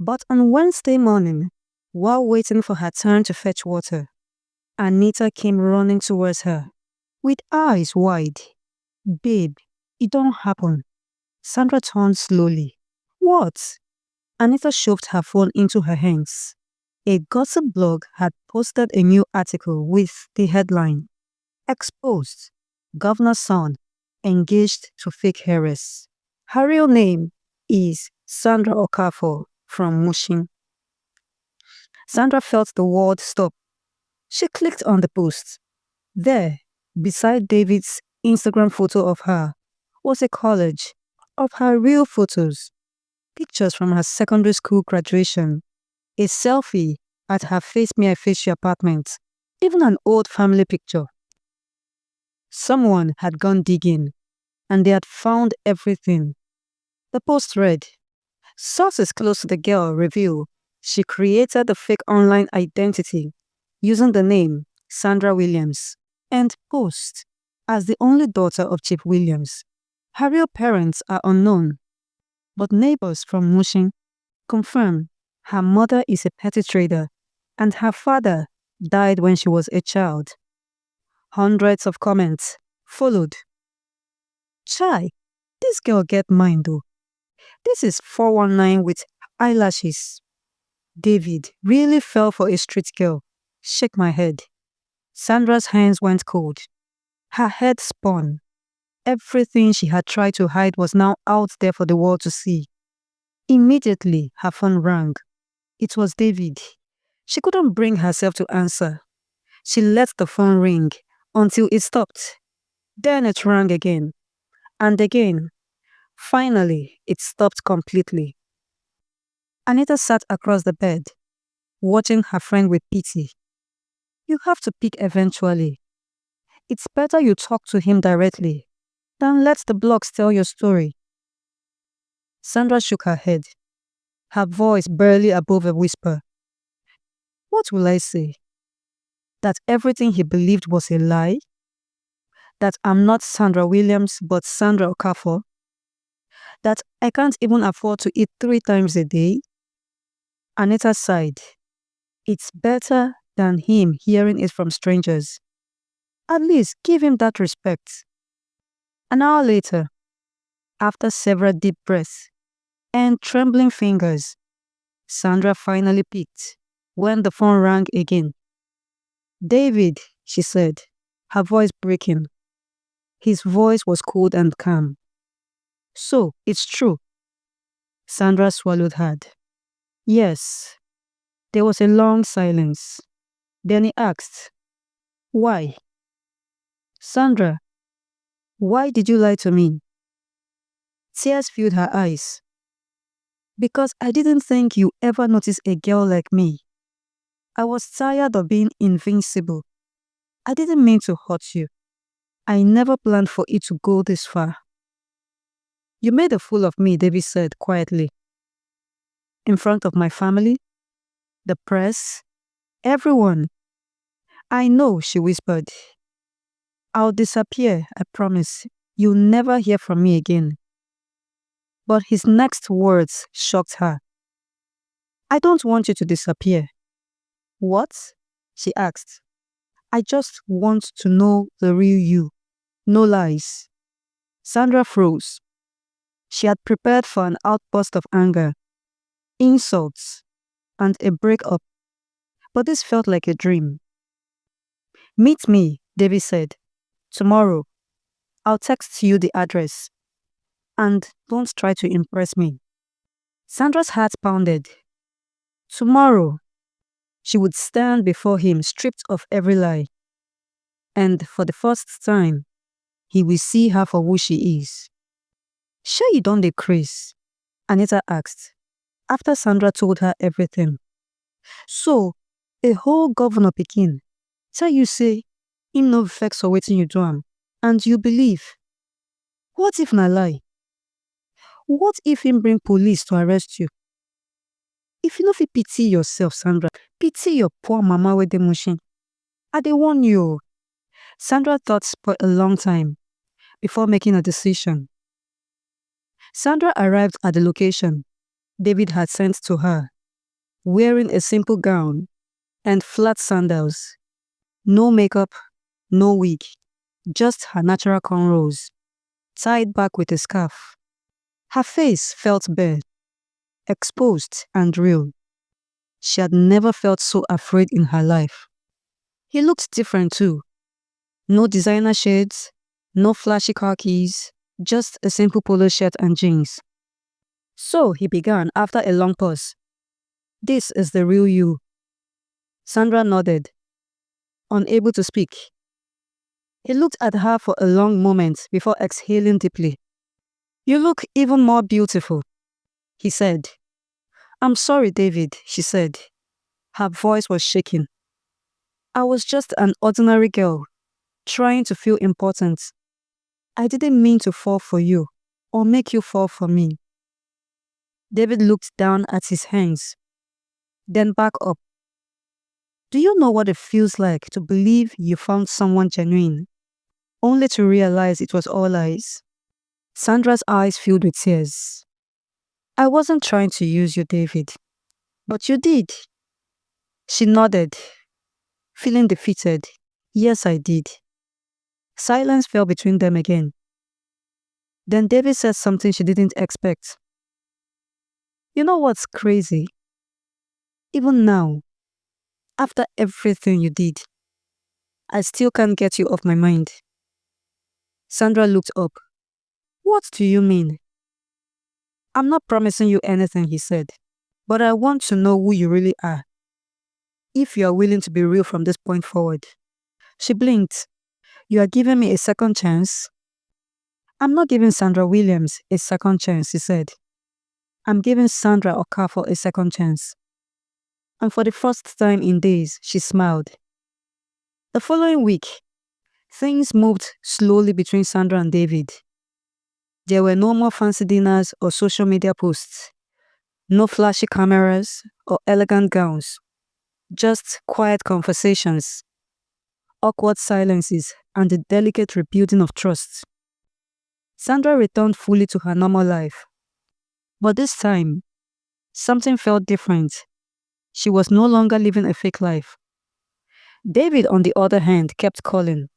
But on Wednesday morning, while waiting for her turn to fetch water, Anita came running towards her, with eyes wide. "Babe, it don't happen." Sandra turned slowly. "What?" Anita shoved her phone into her hands. A gossip blog had posted a new article with the headline, "Exposed. Governor's son engaged to fake heiress." Her real name is Sandra Okafor from Mushin. Sandra felt the world stop. She clicked on the post. There, beside David's Instagram photo of her, was a collage of her real photos, pictures from her secondary school graduation, a selfie at her Face Me I Face You apartment, even an old family picture. Someone had gone digging, and they had found everything. The post read, "Sources close to the girl reveal she created the fake online identity using the name Sandra Williams and posed as the only daughter of Chief Williams. Her real parents are unknown, but neighbors from Mushin confirm her mother is a petty trader and her father died when she was a child." Hundreds of comments followed. "Chai, this girl get mind though. This is 419 with eyelashes." "David really fell for a street girl." Shake my head. Sandra's hands went cold. Her head spun. Everything she had tried to hide was now out there for the world to see. Immediately, her phone rang. It was David. She couldn't bring herself to answer. She let the phone ring until it stopped. Then it rang again. And again. Finally, it stopped completely. Anita sat across the bed, watching her friend with pity. "You have to pick eventually. It's better you talk to him directly than let the blogs tell your story." Sandra shook her head, her voice barely above a whisper. "What will I say? That everything he believed was a lie? That I'm not Sandra Williams but Sandra Okafor? That I can't even afford to eat 3 times a day?" Anita sighed. It's better than him hearing it from strangers. At least give him that respect. An hour later, after several deep breaths and trembling fingers, Sandra finally picked when the phone rang again. "David," she said, her voice breaking. His voice was cold and calm. "So, it's true." Sandra swallowed hard. "Yes." There was a long silence. Then he asked, "Why?" "Sandra, why did you lie to me?" Tears filled her eyes. "Because I didn't think you ever noticed a girl like me. I was tired of being invincible. I didn't mean to hurt you. I never planned for it to go this far." "You made a fool of me," David said quietly. "In front of my family, the press, everyone." "I know," she whispered. "I'll disappear, I promise. You'll never hear from me again." But his next words shocked her. "I don't want you to disappear." "What?" she asked. "I just want to know the real you. No lies." Sandra froze. She had prepared for an outburst of anger, insults, and a breakup. But this felt like a dream. "Meet me," David said. "Tomorrow. I'll text you the address. And don't try to impress me." Sandra's heart pounded. Tomorrow, she would stand before him stripped of every lie. And for the first time, he will see her for who she is. "Sure you don't dey craze?" Anita asked, after Sandra told her everything. "So, a whole governor pikin tell you say him no vex for wetin you do am, and you believe? What if na lie? What if him bring police to arrest you? If you no fit pity yourself, Sandra, pity your poor mama wey dey Mushin. I dey warn you." Sandra thought for a long time before making a decision. Sandra arrived at the location, David had sent to her, wearing a simple gown and flat sandals. No makeup, no wig, just her natural cornrows, tied back with a scarf. Her face felt bare, exposed and real. She had never felt so afraid in her life. He looked different too. No designer shades, no flashy car keys, just a simple polo shirt and jeans. So he began after a long pause. "This is the real you." Sandra nodded, unable to speak. He looked at her for a long moment before exhaling deeply. "You look even more beautiful," he said. "I'm sorry, David," she said. Her voice was shaking. "I was just an ordinary girl, trying to feel important. I didn't mean to fall for you, or make you fall for me." David looked down at his hands, then back up. "Do you know what it feels like to believe you found someone genuine, only to realize it was all lies?" Sandra's eyes filled with tears. "I wasn't trying to use you, David, but you did." She nodded, feeling defeated. "Yes, I did." Silence fell between them again. Then David said something she didn't expect. "You know what's crazy? Even now, after everything you did, I still can't get you off my mind." Sandra looked up. "What do you mean?" "I'm not promising you anything," he said, "but I want to know who you really are. If you are willing to be real from this point forward." She blinked. "You are giving me a second chance?" "I'm not giving Sandra Williams a second chance," he said. "I'm giving Sandra Okafor a second chance." And for the first time in days, she smiled. The following week, things moved slowly between Sandra and David. There were no more fancy dinners or social media posts, no flashy cameras or elegant gowns, just quiet conversations, awkward silences, and the delicate rebuilding of trust. Sandra returned fully to her normal life. But this time, something felt different. She was no longer living a fake life. David, on the other hand, kept calling.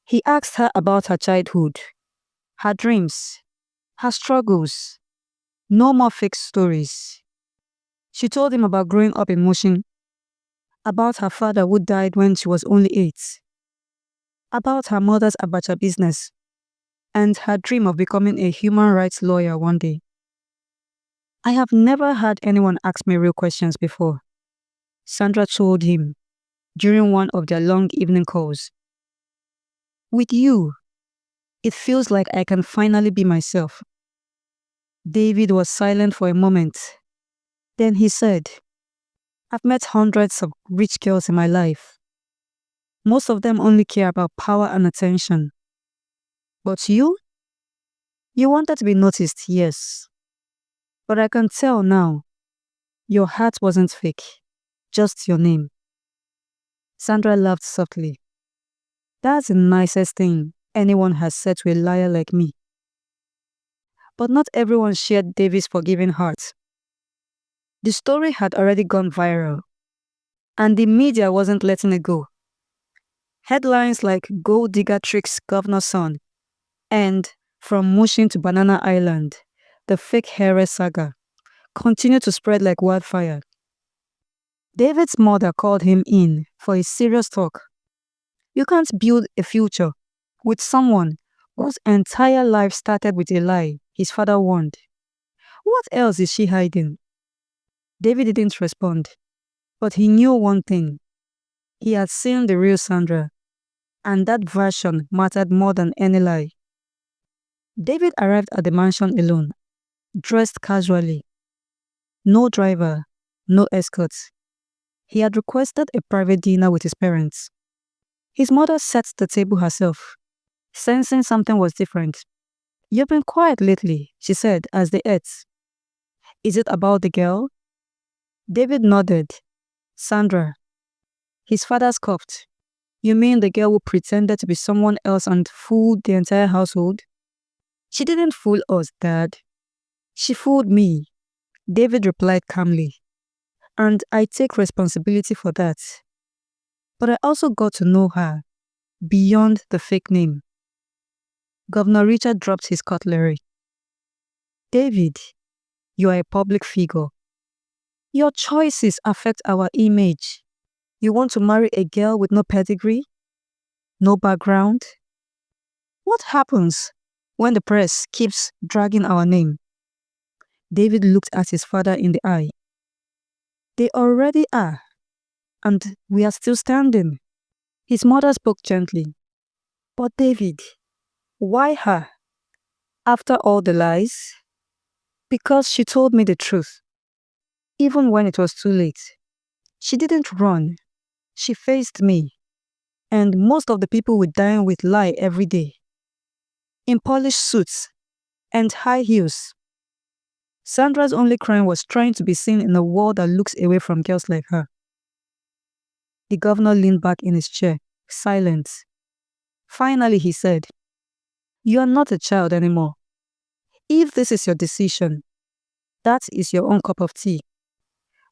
He asked her about her childhood, her dreams, her struggles. No more fake stories. She told him about growing up in Mushin, about her father who died when she was only 8, about her mother's abacha business, and her dream of becoming a human rights lawyer one day. "I have never had anyone ask me real questions before," Sandra told him during one of their long evening calls. "With you, it feels like I can finally be myself." David was silent for a moment. Then he said, "I've met hundreds of rich girls in my life. Most of them only care about power and attention. But you wanted to be noticed, yes. But I can tell now, your heart wasn't fake, just your name." Sandra laughed softly. "That's the nicest thing anyone has said to a liar like me." But not everyone shared David's forgiving heart. The story had already gone viral, and the media wasn't letting it go. Headlines like "Gold Digger Tricks Governor's Son" and "From Mushin to Banana Island, the fake heiress saga" continued to spread like wildfire. David's mother called him in for a serious talk. You can't build a future with someone whose entire life started with a lie, his father warned. What else is she hiding? David didn't respond, but he knew one thing. He had seen the real Sandra, and that version mattered more than any lie. David arrived at the mansion alone, dressed casually. No driver, no escort. He had requested a private dinner with his parents. His mother set the table herself, sensing something was different. "You've been quiet lately," she said as they ate. "Is it about the girl?" David nodded. "Sandra." His father scoffed. "You mean the girl who pretended to be someone else and fooled the entire household?" "She didn't fool us, Dad. She fooled me. David replied calmly, and I take responsibility for that. But I also got to know her beyond the fake name. Governor Richard dropped his cutlery. David, you are a public figure. Your choices affect our image. You want to marry a girl with no pedigree? No background? What happens when the press keeps dragging our name? David looked at his father in the eye. They already are, and we are still standing. His mother spoke gently. But David, why her? After all the lies? Because she told me the truth. Even when it was too late. She didn't run. She faced me. And most of the people we dine with lie every day. In polished suits and high heels. Sandra's only crime was trying to be seen in a world that looks away from girls like her. The governor leaned back in his chair, silent. Finally, he said, "You are not a child anymore. If this is your decision, that is your own cup of tea.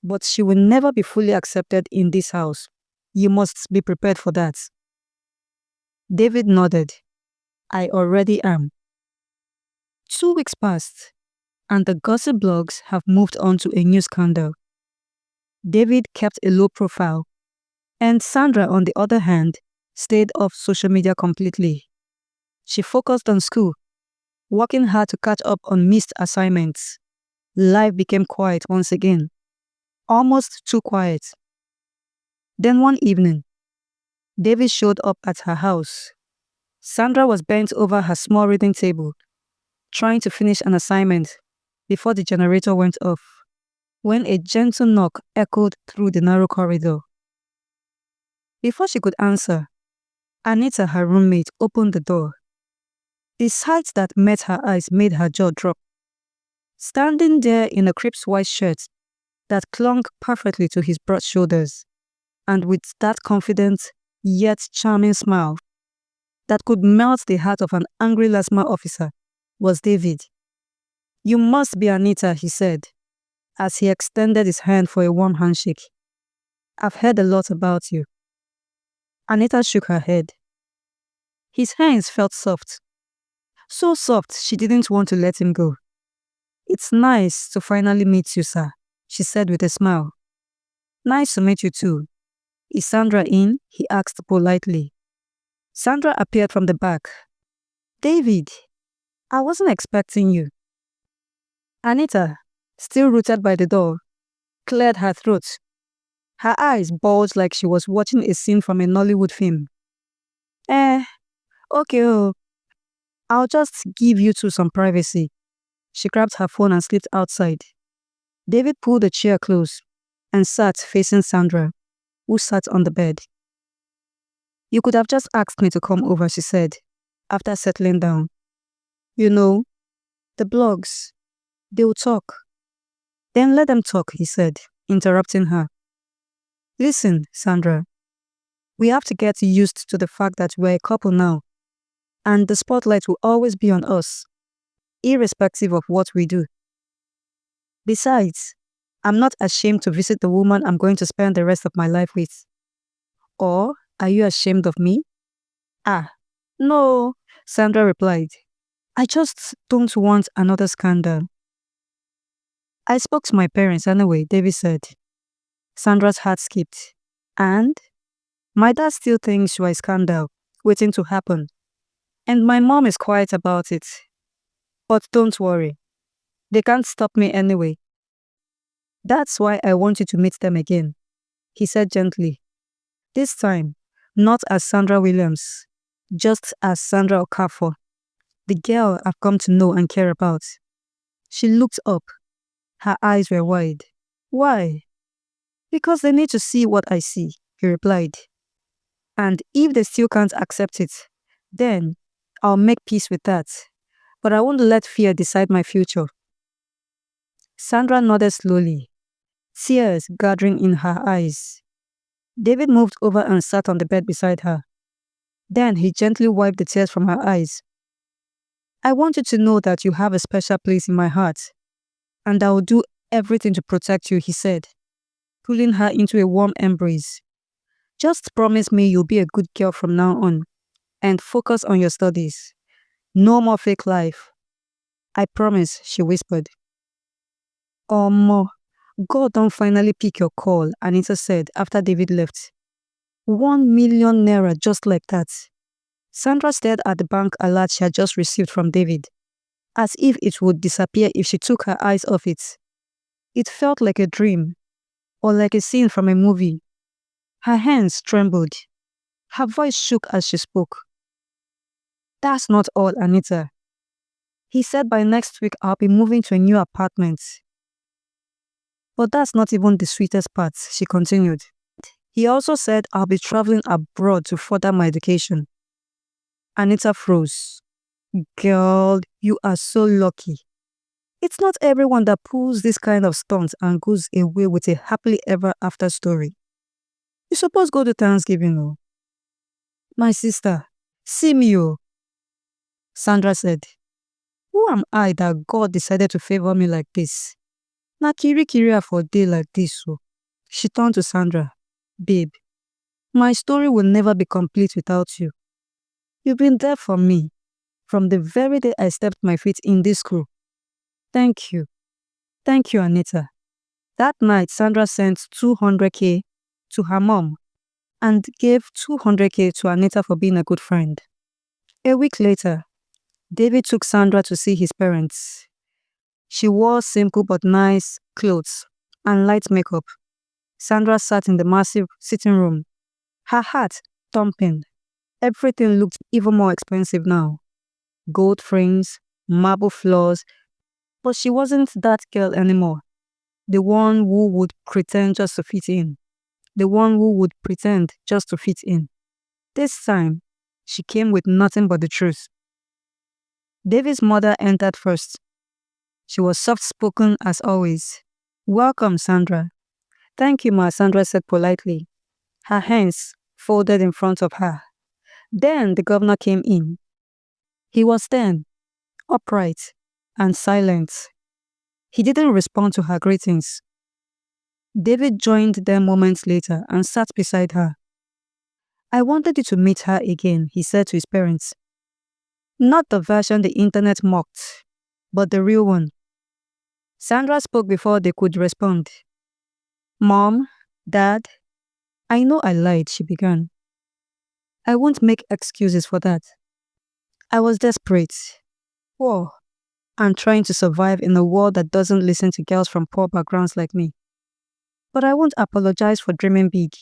But she will never be fully accepted in this house. You must be prepared for that." David nodded. I already am. 2 weeks passed, and the gossip blogs have moved on to a new scandal. David kept a low profile, and Sandra, on the other hand, stayed off social media completely. She focused on school, working hard to catch up on missed assignments. Life became quiet once again, almost too quiet. Then one evening, David showed up at her house. Sandra was bent over her small reading table, trying to finish an assignment before the generator went off, when a gentle knock echoed through the narrow corridor. Before she could answer, Anita, her roommate, opened the door. The sight that met her eyes made her jaw drop. Standing there in a crisp white shirt that clung perfectly to his broad shoulders, and with that confident yet charming smile that could melt the heart of an angry LASMA officer, was David. "You must be Anita," he said, as he extended his hand for a warm handshake. "I've heard a lot about you." Anita shook her head. His hands felt soft. So soft she didn't want to let him go. "It's nice to finally meet you, sir," she said with a smile. "Nice to meet you too. Is Sandra in?" he asked politely. Sandra appeared from the back. "David, I wasn't expecting you." Anita, still rooted by the door, cleared her throat. Her eyes bulged like she was watching a scene from a Nollywood film. Okay, I'll just give you two some privacy." She grabbed her phone and slipped outside. David pulled the chair close and sat facing Sandra, who sat on the bed. "You could have just asked me to come over," she said, after settling down. "You know, the blogs, they'll talk." "Then let them talk," he said, interrupting her. "Listen, Sandra, we have to get used to the fact that we're a couple now, and the spotlight will always be on us, irrespective of what we do. Besides, I'm not ashamed to visit the woman I'm going to spend the rest of my life with. Or are you ashamed of me?" No, Sandra replied. "I just don't want another scandal." "I spoke to my parents anyway," David said. Sandra's heart skipped. "And? My dad still thinks you are a scandal waiting to happen. And my mom is quiet about it. But don't worry. They can't stop me anyway. That's why I want you to meet them again," he said gently. This time, not as Sandra Williams, just as Sandra Okafor, the girl I've come to know and care about. She looked up. Her eyes were wide. "Why?" "Because they need to see what I see," he replied. "And if they still can't accept it, then I'll make peace with that. But I won't let fear decide my future." Sandra nodded slowly, tears gathering in her eyes. David moved over and sat on the bed beside her. Then he gently wiped the tears from her eyes. "I want you to know that you have a special place in my heart, and I will do everything to protect you, he said, pulling her into a warm embrace. Just promise me you'll be a good girl from now on and focus on your studies. No more fake life. I promise, she whispered. God don't finally pick your call, Anita said after David left. 1 million naira just like that. Sandra stared at the bank alert she had just received from David, as if it would disappear if she took her eyes off it. It felt like a dream, or like a scene from a movie. Her hands trembled. Her voice shook as she spoke. That's not all, Anita. He said by next week I'll be moving to a new apartment. But that's not even the sweetest part, she continued. He also said I'll be traveling abroad to further my education. Anita froze. Girl, you are so lucky. It's not everyone that pulls this kind of stunt and goes away with a happily ever after story. You suppose go to Thanksgiving, oh. My sister, see me, oh. Sandra said. Who am I that God decided to favor me like this? Na kiri for a day like this, oh. She turned to Sandra. Babe, my story will never be complete without you. You've been there for me from the very day I stepped my feet in this school. Thank you. Thank you, Anita. That night, Sandra sent 200K to her mom and gave 200K to Anita for being a good friend. A week later, David took Sandra to see his parents. She wore simple but nice clothes and light makeup. Sandra sat in the massive sitting room, her heart thumping. Everything looked even more expensive now. Gold frames, marble floors, but she wasn't that girl anymore. The one who would pretend just to fit in. The one who would pretend just to fit in. This time, she came with nothing but the truth. David's mother entered first. She was soft-spoken as always. Welcome, Sandra. Thank you, ma, Sandra said politely, her hands folded in front of her. Then the governor came in. He was stern, upright, and silent. He didn't respond to her greetings. David joined them moments later and sat beside her. I wanted you to meet her again, he said to his parents. Not the version the internet mocked, but the real one. Sandra spoke before they could respond. Mom, Dad, I know I lied, she began. I won't make excuses for that. I was desperate. Poor. And trying to survive in a world that doesn't listen to girls from poor backgrounds like me. But I won't apologize for dreaming big.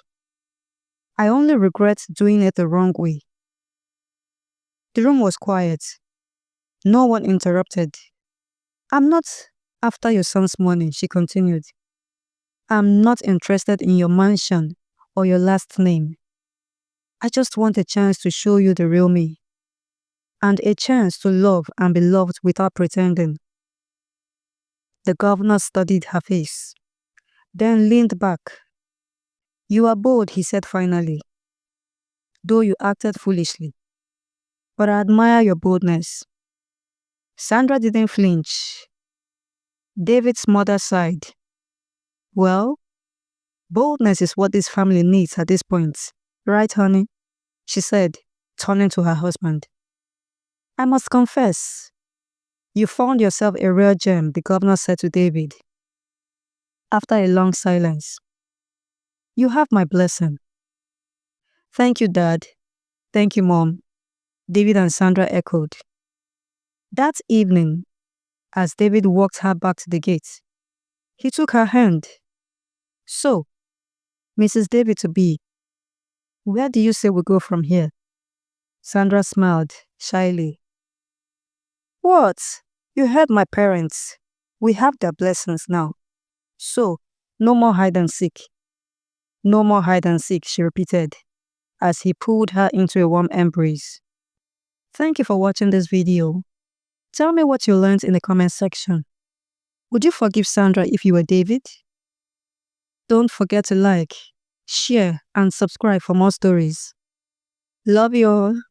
I only regret doing it the wrong way. The room was quiet. No one interrupted. I'm not after your son's money, she continued. I'm not interested in your mansion or your last name. I just want a chance to show you the real me. And a chance to love and be loved without pretending. The governor studied her face, then leaned back. You are bold, he said finally, though you acted foolishly. But I admire your boldness. Sandra didn't flinch. David's mother sighed. Well, boldness is what this family needs at this point, right, honey? She said, turning to her husband. I must confess, you found yourself a real gem, the governor said to David. After a long silence, you have my blessing. Thank you, Dad. Thank you, Mom, David and Sandra echoed. That evening, as David walked her back to the gate, he took her hand. So, Mrs. David-to-be, where do you say we go from here? Sandra smiled shyly. What? You heard my parents. We have their blessings now. So, no more hide and seek. No more hide and seek, she repeated, as he pulled her into a warm embrace. Thank you for watching this video. Tell me what you learned in the comment section. Would you forgive Sandra if you were David? Don't forget to like, share, and subscribe for more stories. Love you all.